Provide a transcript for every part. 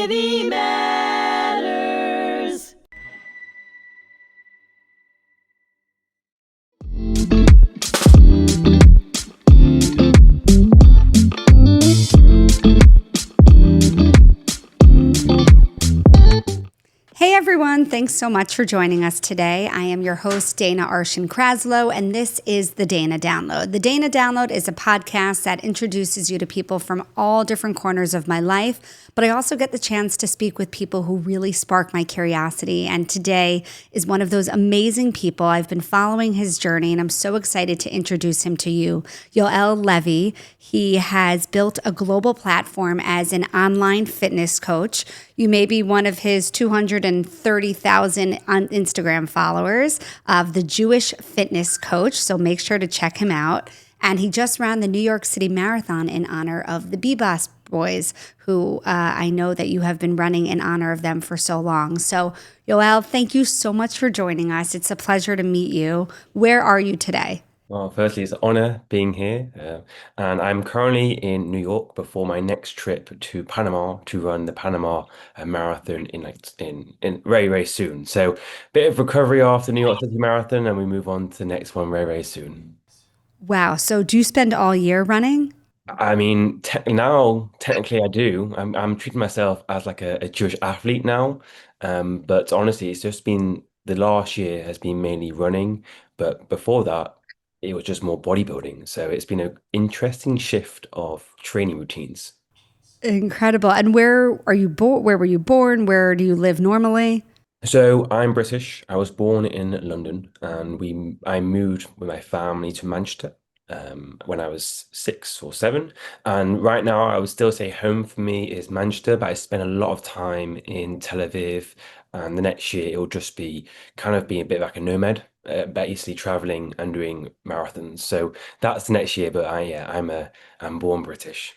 Heavy Matters. Hey everyone, thanks so much for joining us today. I am your host, Dana Arshan Kraslow, and this is the Dana Download. The Dana Download is a podcast that introduces you to people from all different corners of my life, but I also get the chance to speak with people who really spark my curiosity. And today is one of those amazing people. I've been following his journey, and I'm so excited to introduce him to you. Yoel Levy. He has built a global platform as an online fitness coach. You may be one of his 230,000 on Instagram followers of the Jewish Fitness Coach, so make sure to check him out. And he just ran the New York City Marathon in honor of the B-Boss Boys, who I know that you have been running in honor of them for so long. So, Yoel, thank you so much for joining us. It's a pleasure to meet you. Where are you today? Well, firstly, it's an honor being here, and I'm currently in New York before my next trip to Panama to run the Panama Marathon in very very soon. So, bit of recovery after New York City Marathon, and we move on to the next one very very soon. Wow. So, do you spend all year running? I mean, now technically I do. I'm treating myself as like a Jewish athlete now, but honestly, it's just been the last year has been mainly running, but before that, it was just more bodybuilding. So it's been an interesting shift of training routines. Incredible. And where are you born? Where were you born? Where do you live normally? So I'm British. I was born in London, and I moved with my family to Manchester when I was 6 or 7. And right now, I would still say home for me is Manchester, but I spend a lot of time in Tel Aviv. And the next year, it will just be kind of being a bit like a nomad, basically traveling and doing marathons. So that's the next year. But yeah, I'm born British.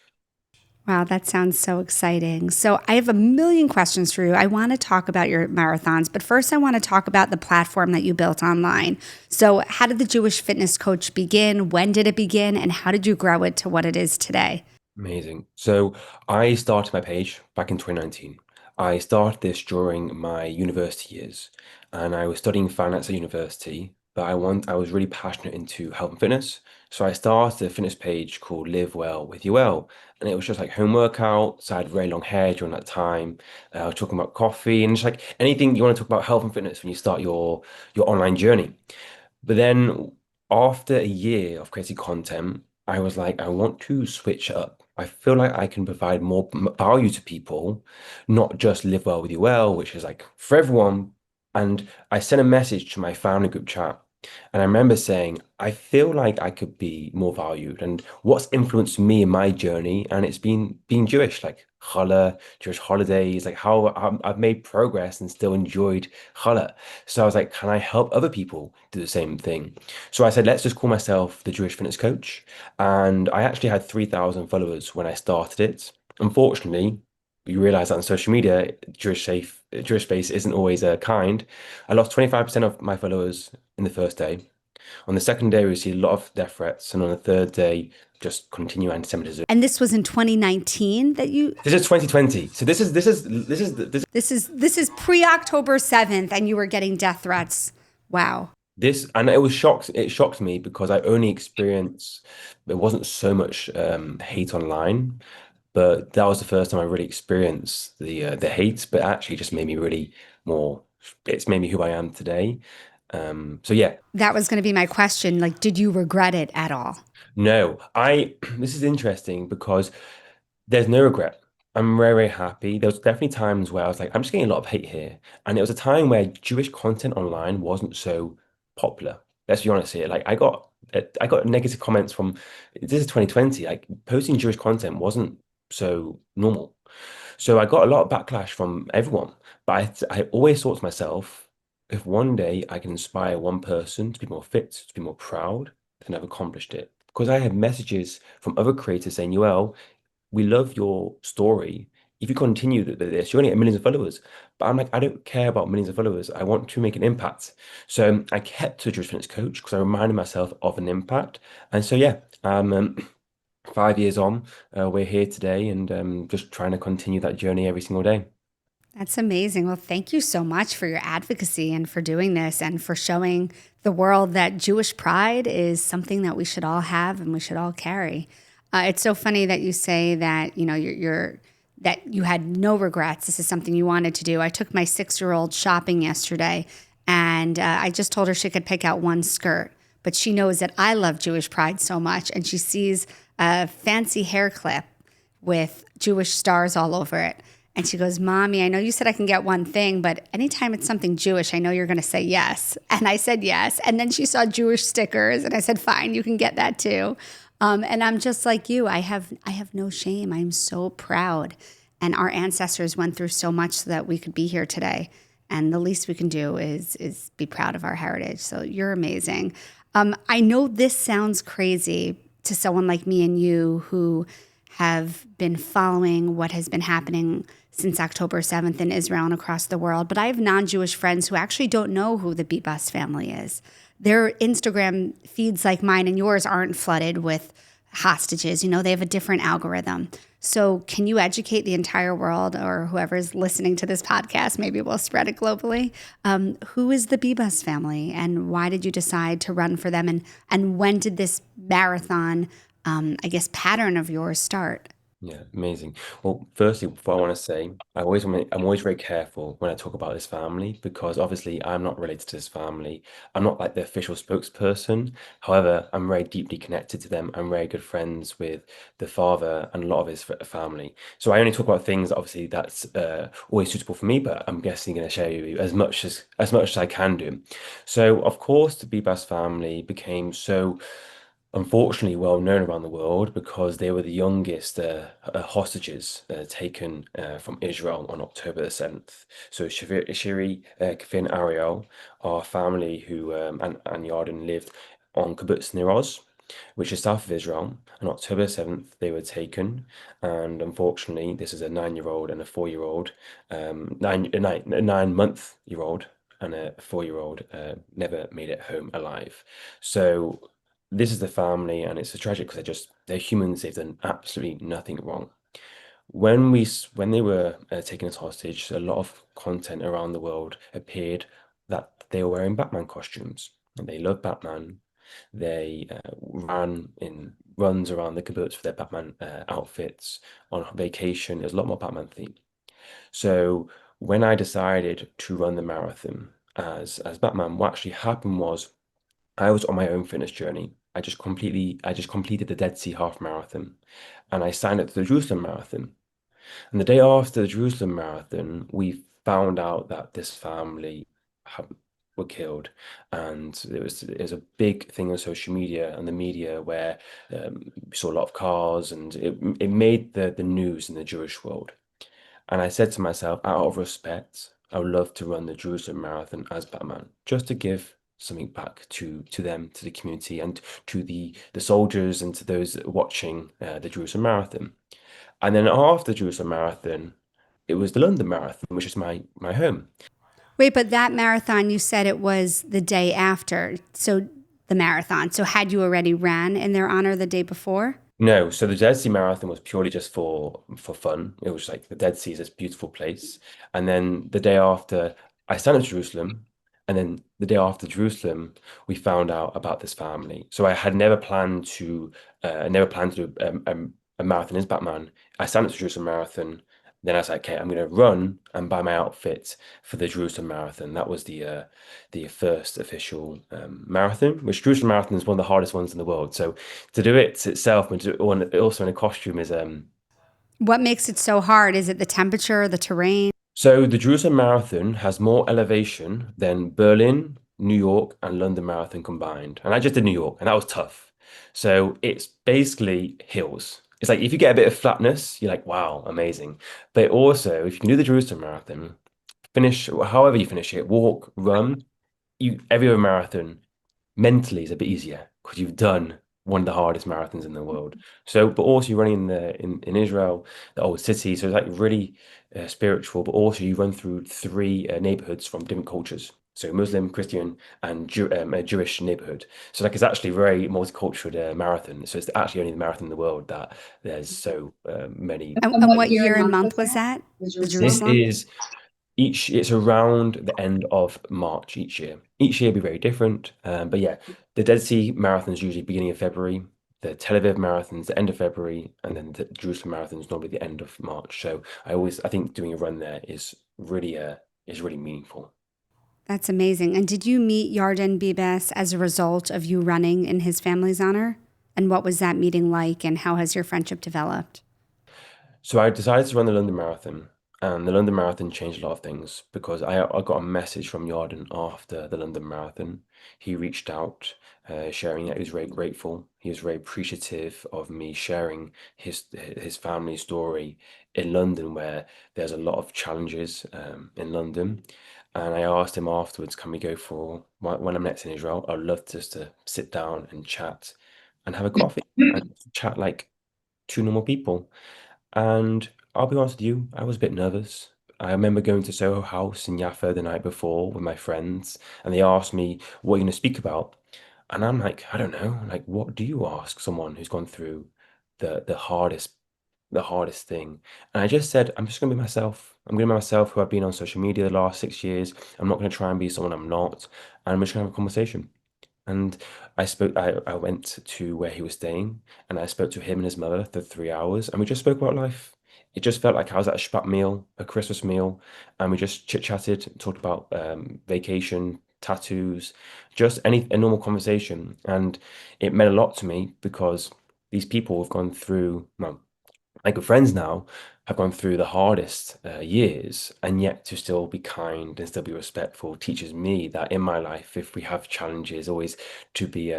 Wow, that sounds so exciting. So, I have a million questions for you. I want to talk about your marathons, but first, I want to talk about the platform that you built online. So, how did the Jewish Fitness Coach begin? When did it begin? And how did you grow it to what it is today? Amazing. So I started my page back in 2019. I started this during my university years, and I was studying finance at university, but I was really passionate into health and fitness. So I started a fitness page called Live Well with Yoel, and it was just like home workouts. I had very long hair during that time. I was talking about coffee and just like anything you want to talk about health and fitness when you start your online journey. But then after a year of creating content, I was like, I want to switch up. I feel like I can provide more value to people, not just live well with you well, which is like for everyone. And I sent a message to my family group chat. And I remember saying, I feel like I could be more valued. And what's influenced me in my journey, and it's been being Jewish, like challah, Jewish holidays, like how I've made progress and still enjoyed challah. So I was like, can I help other people do the same thing? So I said, let's just call myself the Jewish Fitness Coach. And I actually had 3,000 followers when I started it. Unfortunately, you realize that on social media, Jewish space isn't always kind. I lost 25% of my followers in the first day. On the second day, we received a lot of death threats. And on the third day, just continue anti-Semitism. And this was in 2019 that you This is 2020. So this is pre-October 7th and you were getting death threats. Wow. this, and it shocked me because I only experienced, there wasn't so much hate online, but that was the first time I really experienced the hate, but actually just made me really more, it's made me who I am today. So yeah, That was going to be my question. Like, did you regret it at all? no, this is interesting because there's no regret. I'm very, very happy. There was definitely times where I was like, I'm just getting a lot of hate here. And it was a time where Jewish content online wasn't so popular. Let's be honest here. Like I got negative comments from this is 2020. Like posting Jewish content wasn't so normal. So I got a lot of backlash from everyone. But I always thought to myself, if one day I can inspire one person to be more fit, to be more proud, then I've accomplished it. Because I had messages from other creators saying, well, we love your story. If you continue this, you're going to get millions of followers. But I'm like, I don't care about millions of followers. I want to make an impact. So I kept to Jewish Fitness Coach because I reminded myself of an impact. And so, yeah, 5 years on, we're here today and just trying to continue that journey every single day. That's amazing. Well, thank you so much for your advocacy and for doing this and for showing the world that Jewish pride is something that we should all have and we should all carry. It's so funny that you say that that you had no regrets. This is something you wanted to do. I took my 6-year-old shopping yesterday, and I just told her she could pick out one skirt, but she knows that I love Jewish pride so much, and she sees a fancy hair clip with Jewish stars all over it. And she goes, Mommy, I know you said I can get one thing, but anytime it's something Jewish, I know you're going to say yes. And I said yes. And then she saw Jewish stickers, and I said, fine, you can get that too. And I'm just like you. I have no shame. I'm so proud. And our ancestors went through so much so that we could be here today. And the least we can do is be proud of our heritage. So you're amazing. I know this sounds crazy to someone like me and you who have been following what has been happening since October 7th in Israel and across the world. But I have non-Jewish friends who actually don't know who the Bibas family is. Their Instagram feeds like mine and yours aren't flooded with hostages. They have a different algorithm. So can you educate the entire world or whoever's listening to this podcast, maybe we'll spread it globally, who is the Bibas family and why did you decide to run for them? And when did this marathon, I guess, pattern of yours start? Yeah, amazing. Well, firstly, what I want to say, I'm always very careful when I talk about this family because obviously I'm not related to this family. I'm not like the official spokesperson. However, I'm very deeply connected to them. I'm very good friends with the father and a lot of his family. So I only talk about things obviously that's always suitable for me, but I'm guessing going to share with you as much as I can do. So of course, the Bibas family became so unfortunately well known around the world because they were the youngest hostages taken from Israel on October the 7th. So Shiri, Kafin, Ariel, our family who and Yarden lived on Kibbutz Nir Oz, which is south of Israel. On October 7th, they were taken, and unfortunately, this is a 9-year-old and a 4-year-old, a 9-month-year-old and a 4-year-old never made it home alive. So this is the family, and it's a tragic because they're humans. They've done absolutely nothing wrong. When they were taken as hostage, a lot of content around the world appeared that they were wearing Batman costumes, and they loved Batman. They ran in runs around the kibbutz with their Batman outfits on vacation. There's a lot more Batman theme. So when I decided to run the marathon as Batman, what actually happened was I was on my own fitness journey. I just completed the Dead Sea Half Marathon, and I signed up to the Jerusalem Marathon. And the day after the Jerusalem Marathon, we found out that this family had, were killed, and it was a big thing on social media and the media where we saw a lot of cars, and it made the news in the Jewish world. And I said to myself, out of respect, I would love to run the Jerusalem Marathon as Batman, just to give something back to them, to the community, and to the soldiers and to those watching the Jerusalem Marathon. And then after the Jerusalem Marathon, it was the London Marathon, which is my home. Wait, but that marathon, you said it was the day after. So the marathon. So had you already ran in their honor the day before? No, so the Dead Sea Marathon was purely just for fun. It was like the Dead Sea is this beautiful place. And then the day after, I signed up to Jerusalem. And then the day after Jerusalem, we found out about this family. So I had never planned to do a marathon as Batman. I signed up to Jerusalem Marathon. Then I was like, okay, I'm going to run and buy my outfit for the Jerusalem Marathon. That was the first official marathon, which Jerusalem Marathon is one of the hardest ones in the world. So to do it itself and to do it also in a costume is What makes it so hard? Is it the temperature, the terrain? so the Jerusalem Marathon has more elevation than Berlin, New York, and London Marathon combined. And I just did New York, and that was tough. So it's basically hills. It's like if you get a bit of flatness, you're like, wow, amazing. But also, if you can do the Jerusalem Marathon, finish however you finish it, walk, run, every other marathon mentally is a bit easier because you've done one of the hardest marathons in the world. So, but also you're running in Israel, the old city, so it's like really spiritual. But also you run through three neighborhoods from different cultures. So Muslim, Christian, and a Jewish neighborhood. So like it's actually very multicultural marathon. So it's actually only the marathon in the world that there's so many. And what year and month was that? The This Jerusalem? is it's around the end of March each year. Each year will be very different. But yeah, the Dead Sea Marathon is usually beginning of February. The Tel Aviv Marathon's the end of February, and then the Jerusalem Marathon is normally the end of March. So I think doing a run there is really meaningful. That's amazing. And did you meet Yarden Bibas as a result of you running in his family's honor? And what was that meeting like, and how has your friendship developed? So I decided to run the London Marathon, and the London Marathon changed a lot of things because I got a message from Yarden after the London Marathon. He reached out, sharing that he was very grateful. He was very appreciative of me sharing his family story in London, where there's a lot of challenges in London. And I asked him afterwards, can we go for when I'm next in Israel? I'd love just to sit down and chat and have a coffee and chat like two normal people. And I'll be honest with you, I was a bit nervous. I remember going to Soho House in Jaffa the night before with my friends, and they asked me, what are you going to speak about? And I'm like, I don't know. Like, what do you ask someone who's gone through the hardest thing? And I just said, I'm just going to be myself. I'm going to be myself who I've been on social media the last 6 years. I'm not going to try and be someone I'm not. And we're just going to have a conversation. And I went to where he was staying and I spoke to him and his mother for 3 hours and we just spoke about life. It just felt like I was at a Shabbat meal, a Christmas meal, and we just chit-chatted, talked about vacation, tattoos, just a normal conversation. And it meant a lot to me because these people have gone through, well, my good friends now have gone through the hardest years, and yet to still be kind and still be respectful teaches me that in my life, if we have challenges, always to be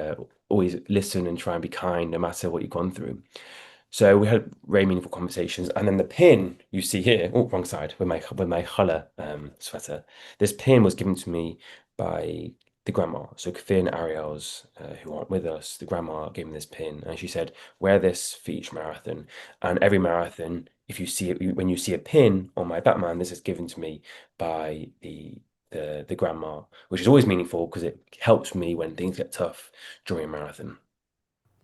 always listen and try and be kind no matter what you've gone through. So we had very meaningful conversations, and then the pin you see here, oh, wrong side, with my challah sweater. This pin was given to me by the grandma. So Kafir and Ariel's, who aren't with us, the grandma gave me this pin, and she said, "Wear this for each marathon." And every marathon, if you see it, when you see a pin on my Batman, this is given to me by the grandma, which is always meaningful because it helps me when things get tough during a marathon.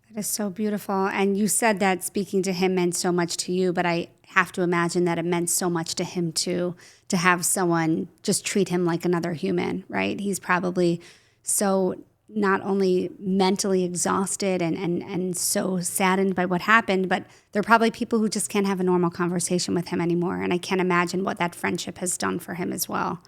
That is so beautiful. And you said that speaking to him meant so much to you, but I have to imagine that it meant so much to him too, to have someone just treat him like another human, right? He's probably so not only mentally exhausted and so saddened by what happened, but there are probably people who just can't have a normal conversation with him anymore. And I can't imagine what that friendship has done for him as well.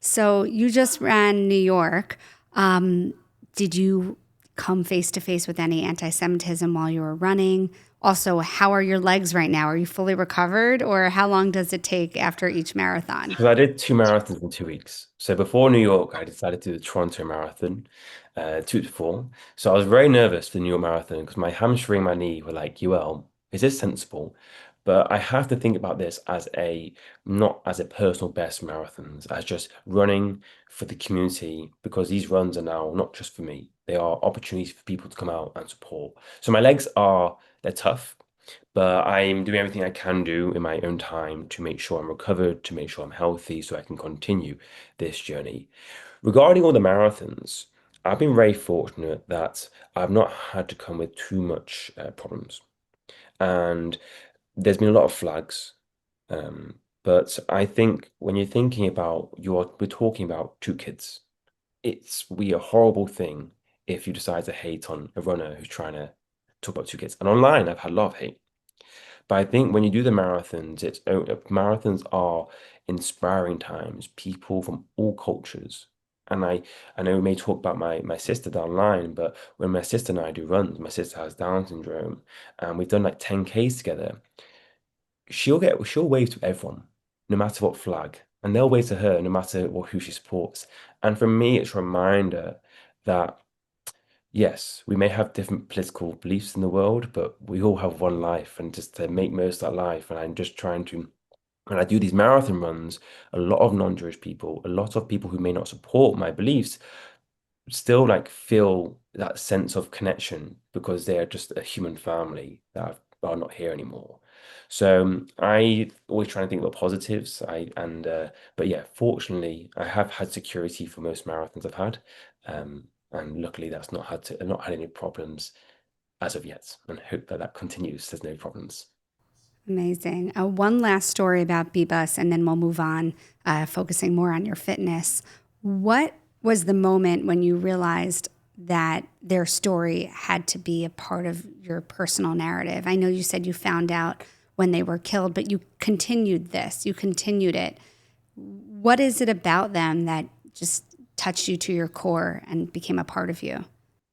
So you just ran New York. Did you come face to face with any anti Semitism while you were running? Also, how are your legs right now? Are you fully recovered, or how long does it take after each marathon? Because I did two marathons in 2 weeks. So before New York, I decided to do the Toronto Marathon, 2 to 4. So I was very nervous for the New York Marathon because my hamstring, my knee were like, Yoel, is this sensible? But I have to think about this as not as a personal best marathons, as just running for the community because these runs are now not just for me. They are opportunities for people to come out and support. So my legs they're tough, but I'm doing everything I can do in my own time to make sure I'm recovered, to make sure I'm healthy, so I can continue this journey. Regarding all the marathons, I've been very fortunate that I've not had to come with too much problems, and there's been a lot of flags. But I think when you're thinking about we're talking about two kids. It's be a horrible thing if you decide to hate on a runner who's trying to talk about two kids. And online, I've had a lot of hate. But I think when you do the marathons, marathons are inspiring times, people from all cultures. And I know we may talk about my sister down the line, but when my sister and I do runs, my sister has Down syndrome, and we've done like 10Ks together. She'll wave to everyone, no matter what flag, and they'll wave to her no matter who she supports. And for me, it's a reminder that yes, we may have different political beliefs in the world, but we all have one life, and just to make most of that life. And I'm just trying to, when I do these marathon runs, a lot of non-Jewish people, a lot of people who may not support my beliefs, still like feel that sense of connection because they are just a human family that are not here anymore. So I always try and think about positives. But yeah, fortunately, I have had security for most marathons I've had, and luckily that's not had to I've not had any problems as of yet, and hope that that continues. There's no problems. Amazing. One last story about Bebus, and then we'll move on, focusing more on your fitness. What was the moment when you realized that their story had to be a part of your personal narrative? I know you said you found out when they were killed, but you continued this, you continued it. What is it about them that just touched you to your core and became a part of you?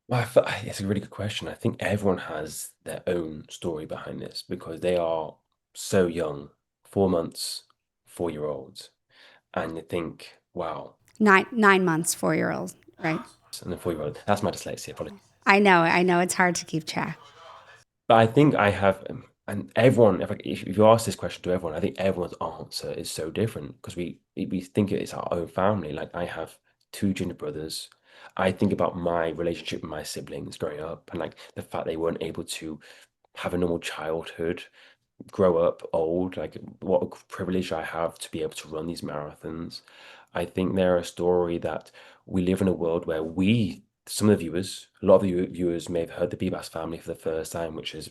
Well, it's a really good question. I think everyone has their own story behind this because they are so young, 4 months, 4-year-olds, and you think, wow, 9 months, 4-year-old, right? and the 4-year-old, that's my dyslexia. I know, it's hard to keep track. But I think I have, and everyone, if you ask this question to everyone, I think everyone's answer is so different because we think it's our own family. Like I have two junior brothers. I think about my relationship with my siblings growing up and like the fact they weren't able to have a normal childhood, grow up old, like what a privilege I have to be able to run these marathons. I think they're a story that we live in a world where some of the viewers, a lot of the viewers may have heard the Bebas family for the first time, which is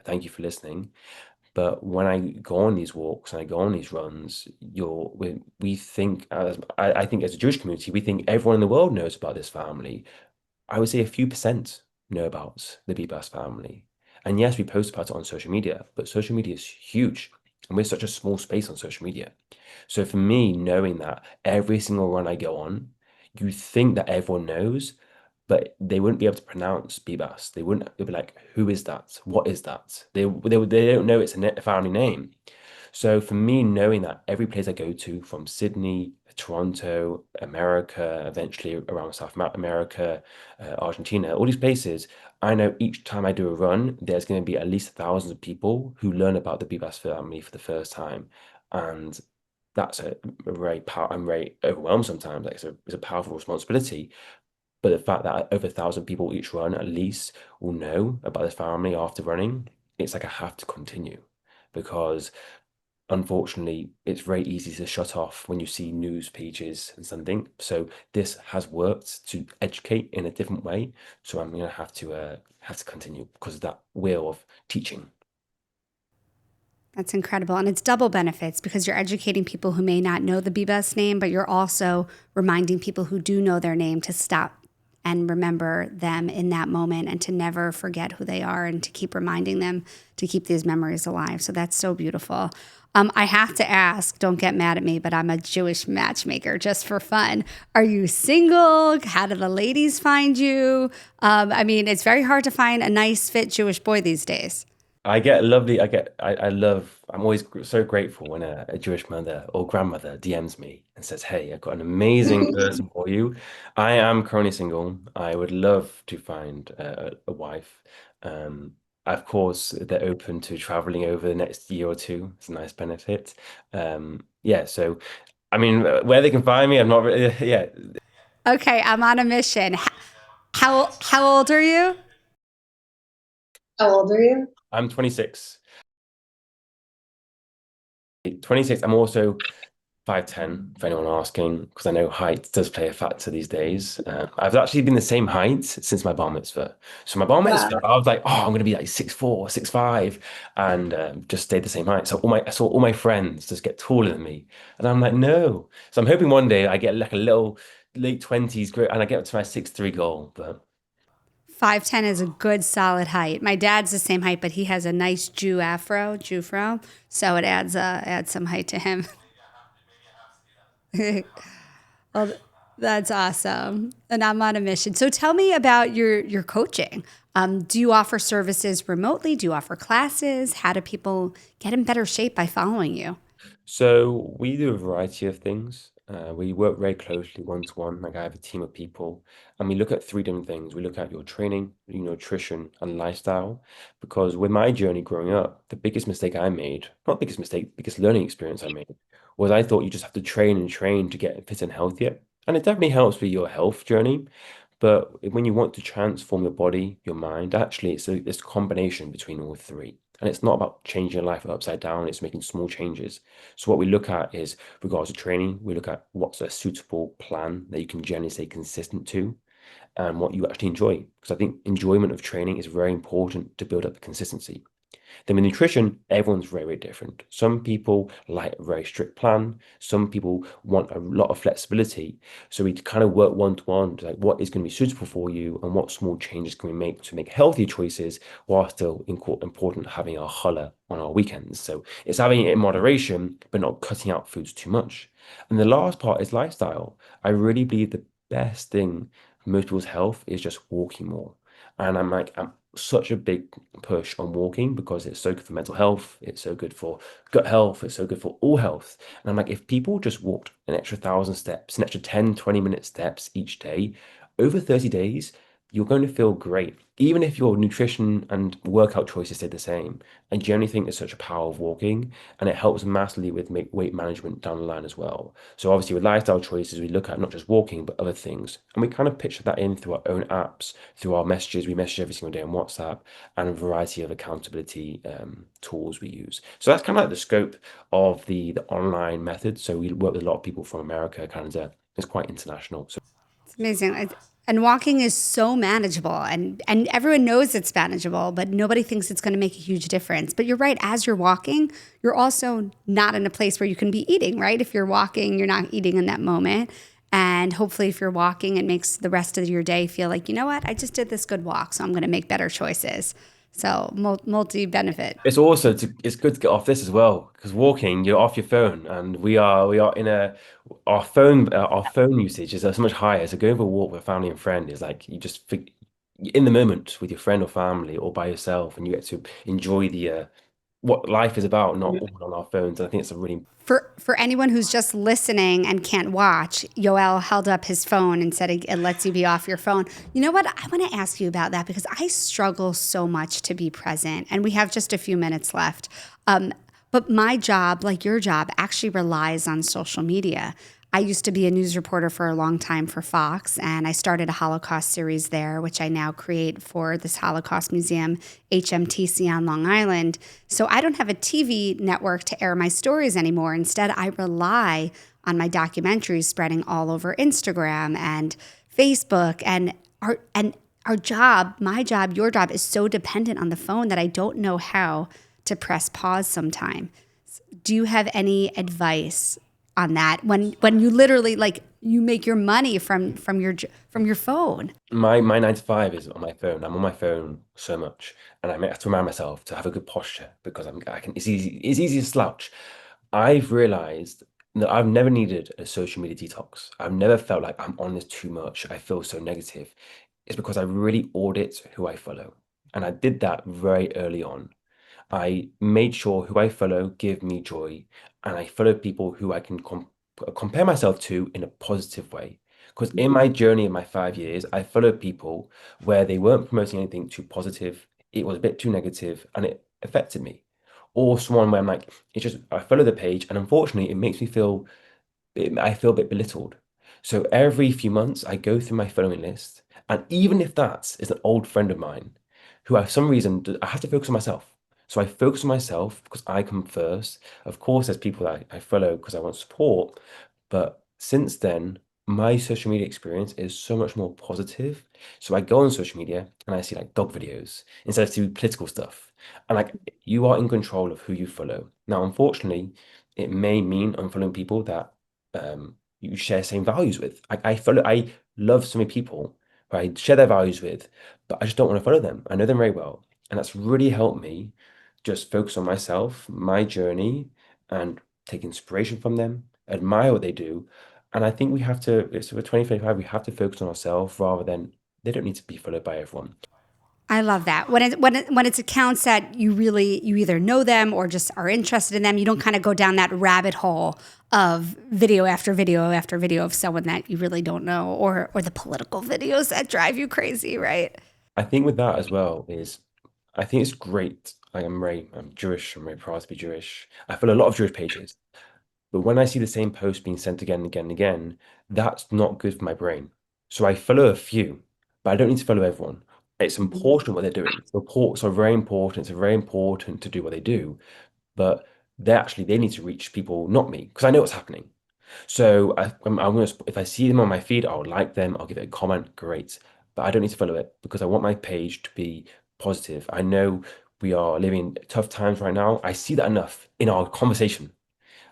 thank you for listening. But when I go on these walks and I go on these runs, we think as I think as a Jewish community, we think everyone in the world knows about this family. I would say a few percent know about the Bebas family. And yes, we post about it on social media, but social media is huge. And we're such a small space on social media. So for me, knowing that every single run I go on, you think that everyone knows, but they wouldn't be able to pronounce Bebas. They'd be like, who is that? What is that? They don't know it's a family name. So for me, knowing that every place I go to, from Sydney, Toronto, America, eventually around America, Argentina, all these places, I know each time I do a run, there's going to be at least thousands of people who learn about the Bebas family for the first time, and that's a very power. I'm very overwhelmed sometimes. Like it's a powerful responsibility. But the fact that over 1,000 people each run at least will know about this family after running, it's like I have to continue because unfortunately, it's very easy to shut off when you see news pages and something. So this has worked to educate in a different way. So I'm gonna have to continue because of that will of teaching. That's incredible. And it's double benefits because you're educating people who may not know the Bebas name, but you're also reminding people who do know their name to stop and remember them in that moment and to never forget who they are and to keep reminding them to keep these memories alive. So that's so beautiful. I have to ask, don't get mad at me, but I'm a Jewish matchmaker just for fun. Are you single? How do the ladies find you? I mean, it's very hard to find a nice, fit Jewish boy these days. I'm always so grateful when a Jewish mother or grandmother DMs me and says, "Hey, I've got an amazing person for you. I am currently single. I would love to find a wife. Um, of course, they're open to traveling over the next year or two. It's a nice benefit. Yeah, so I mean, where they can find me, I'm not really, yeah, Okay, I'm on a mission. How old are you? How old are you? I'm 26. 26. I'm also 5'10", for anyone asking, because I know height does play a factor these days. I've actually been the same height since my bar mitzvah. So my bar mitzvah, Wow. I was like, oh, I'm going to be like 6'4", 6'5", and just stayed the same height. So I saw all my friends just get taller than me. And I'm like, no. So I'm hoping one day I get like a little late 20s and I get up to my 6'3" goal. But 5'10" is a good solid height. My dad's the same height, but he has a nice Jew fro, so it adds some height to him. Well, that's awesome. And I'm on a mission. So tell me about your coaching. Do you offer services remotely? Do you offer classes? How do people get in better shape by following you? So we do a variety of things. We work very closely one to one. Like I have a team of people, and we look at three different things. We look at your training, your nutrition, and lifestyle. Because with my journey growing up, the biggest mistake I made, not biggest mistake, biggest learning experience I made, was I thought you just have to train and train to get fit and healthier. And it definitely helps with your health journey. But when you want to transform your body, your mind, actually it's a combination between all three. And it's not about changing your life upside down, it's making small changes. So what we look at is regards to training, we look at what's a suitable plan that you can generally stay consistent to and what you actually enjoy. Because I think enjoyment of training is very important to build up the consistency. Then with nutrition, everyone's very, very different. Some people like a very strict plan. Some people want a lot of flexibility. So we kind of work one to one, like what is going to be suitable for you and what small changes can we make to make healthier choices while still important having our challah on our weekends. So it's having it in moderation, but not cutting out foods too much. And the last part is lifestyle. I really believe the best thing for most people's health is just walking more. And I'm such a big push on walking because it's so good for mental health, it's so good for gut health, it's so good for all health. And I'm like, if people just walked an extra 1,000 steps, an extra 10, 20-minute steps each day, over 30 days, you're going to feel great. Even if your nutrition and workout choices stay the same. I generally think there's such a power of walking, and it helps massively with weight management down the line as well. So obviously with lifestyle choices, we look at not just walking, but other things. And we kind of picture that in through our own apps, through our messages. We message every single day on WhatsApp and a variety of accountability tools we use. So that's kind of like the scope of the online method. So we work with a lot of people from America, Canada. It's quite international. So It's amazing. And walking is so manageable, and everyone knows it's manageable, but nobody thinks it's going to make a huge difference. But you're right, as you're walking, you're also not in a place where you can be eating, right? If you're walking, you're not eating in that moment. And hopefully, if you're walking, it makes the rest of your day feel like, you know what, I just did this good walk, so I'm going to make better choices. So, multi benefit. it's good to get off this as well because walking, you're off your phone, and we are in a our phone usage is so much higher. So going for a walk with family and friend is like you just in the moment with your friend or family or by yourself, and you get to enjoy the what life is about, not all on our phones. I think it's a really For anyone who's just listening and can't watch, Yoel held up his phone and said it lets you be off your phone. You know what? I want to ask you about that because I struggle so much to be present, and we have just a few minutes left. But my job, like your job, actually relies on social media. I used to be a news reporter for a long time for Fox, and I started a Holocaust series there, which I now create for this Holocaust Museum, hmTv on Long Island. So I don't have a TV network to air my stories anymore. Instead, I rely on my documentaries spreading all over Instagram and Facebook. And our job, my job, your job is so dependent on the phone that I don't know how to press pause sometime. Do you have any advice on that when you literally like you make your money from your phone? my 9 to 5 is on my phone. I'm on my phone so much, and I have to remind myself to have a good posture because I can. It's easy to slouch. I've realized that I've never needed a social media detox. I've never felt like I'm on this too much. I feel so negative. It's because I really audit who I follow, and I did that very early on. I made sure who I follow give me joy, and I follow people who I can compare myself to in a positive way. Because in my journey in my 5 years, I followed people where they weren't promoting anything too positive. It was a bit too negative, and it affected me. Or someone where I'm like, it's just I follow the page, and unfortunately, it makes me feel I feel a bit belittled. So every few months, I go through my following list, and even if that is an old friend of mine, who for some reason I have to focus on myself. So I focus on myself because I come first. Of course, there's people that I follow because I want support, but since then, my social media experience is so much more positive. So I go on social media and I see like dog videos instead of see political stuff. And like you are in control of who you follow. Now, unfortunately, it may mean unfollowing people that you share same values with. I love so many people who I share their values with, but I just don't want to follow them. I know them very well. And that's really helped me just focus on myself, my journey, and take inspiration from them, admire what they do. And I think we have to, it's for 2025, we have to focus on ourselves rather than they don't need to be followed by everyone. I love that. When it's accounts that you either know them or just are interested in them, you don't kind of go down that rabbit hole of video after video after video of someone that you really don't know, or the political videos that drive you crazy, right? I think with that as well is I think it's great. Like I'm Jewish, I'm very proud to be Jewish. I follow a lot of Jewish pages. But when I see the same post being sent again and again and again, that's not good for my brain. So I follow a few, but I don't need to follow everyone. It's important what they're doing. Reports are very important. It's very important to do what they do, but they need to reach people, not me, because I know what's happening. So I'm gonna if I see them on my feed, I'll like them, I'll give it a comment, great. But I don't need to follow it because I want my page to be positive. I know we are living tough times right now. I see that enough in our conversation.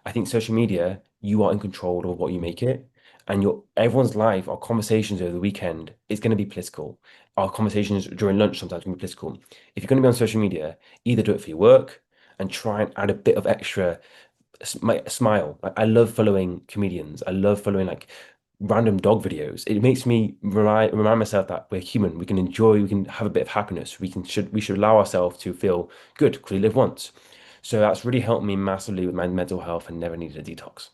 I think social media, you are in control of what you make it. And everyone's life, our conversations over the weekend, is going to be political. Our conversations during lunch sometimes can be political. If you're going to be on social media, either do it for your work and try and add a bit of extra smile. Like, I love following comedians. I love following like random dog videos. It makes me remind myself that we're human. We can enjoy. We can have a bit of happiness. We should allow ourselves to feel good because we live once. So that's really helped me massively with my mental health and never needed a detox.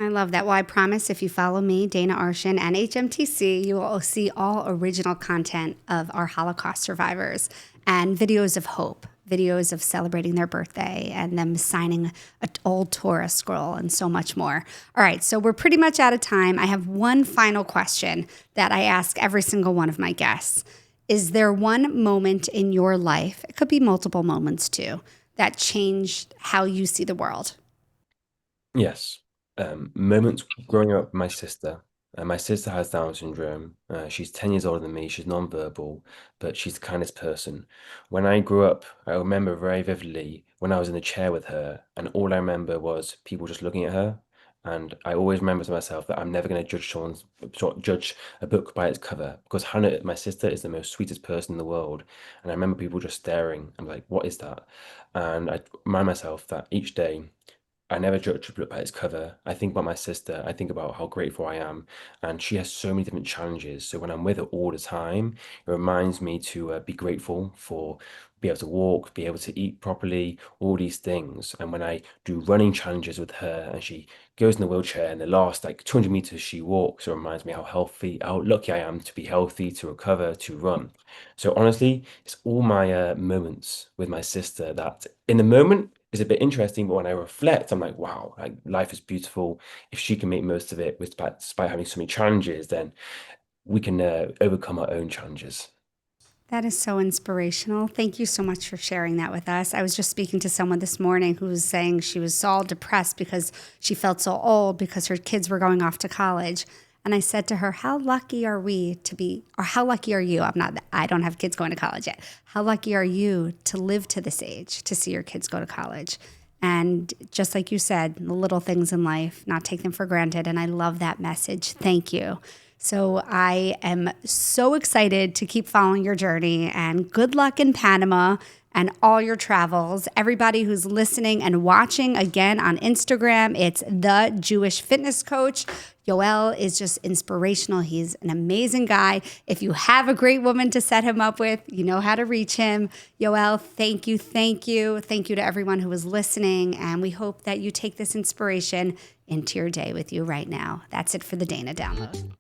I love that. Well, I promise if you follow me, Dana Arshan, and hmTC, you will see all original content of our Holocaust survivors and videos of hope, videos of celebrating their birthday and them signing an old Torah scroll and so much more. All right, so we're pretty much out of time. I have one final question that I ask every single one of my guests. Is there one moment in your life, it could be multiple moments too, that changed how you see the world? Yes. Moments growing up with my sister. My sister has Down syndrome. She's 10 years older than me. She's nonverbal, but she's the kindest person. When I grew up, I remember very vividly when I was in the chair with her, and all I remember was people just looking at her. And I always remember to myself that I'm never going to judge a book by its cover because Hannah, my sister, is the most sweetest person in the world. And I remember people just staring. I'm like, what is that? And I remind myself that each day I never judge a book by its cover. I think about my sister. I think about how grateful I am, and she has so many different challenges. So when I'm with her all the time, it reminds me to be grateful for be able to walk, be able to eat properly, all these things. And when I do running challenges with her, and she goes in the wheelchair, and the last like 200 meters she walks, it reminds me how lucky I am to be healthy, to recover, to run. So honestly, it's all my moments with my sister that in the moment is a bit interesting, but when I reflect, I'm like, wow, like life is beautiful. If she can make most of it despite having so many challenges, then we can overcome our own challenges. That is so inspirational. Thank you so much for sharing that with us. I was just speaking to someone this morning who was saying she was all depressed because she felt so old because her kids were going off to college. And I said to her, how lucky are we to be, or how lucky are you? I don't have kids going to college yet. How lucky are you to live to this age, to see your kids go to college? And just like you said, the little things in life, not take them for granted. And I love that message. Thank you. So I am so excited to keep following your journey, and good luck in Panama and all your travels. Everybody who's listening and watching again on Instagram, it's The Jewish Fitness Coach. Yoel is just inspirational. He's an amazing guy. If you have a great woman to set him up with, you know how to reach him. Yoel, thank you, thank you. Thank you to everyone who was listening, and we hope that you take this inspiration into your day with you right now. That's it for the Dana Download.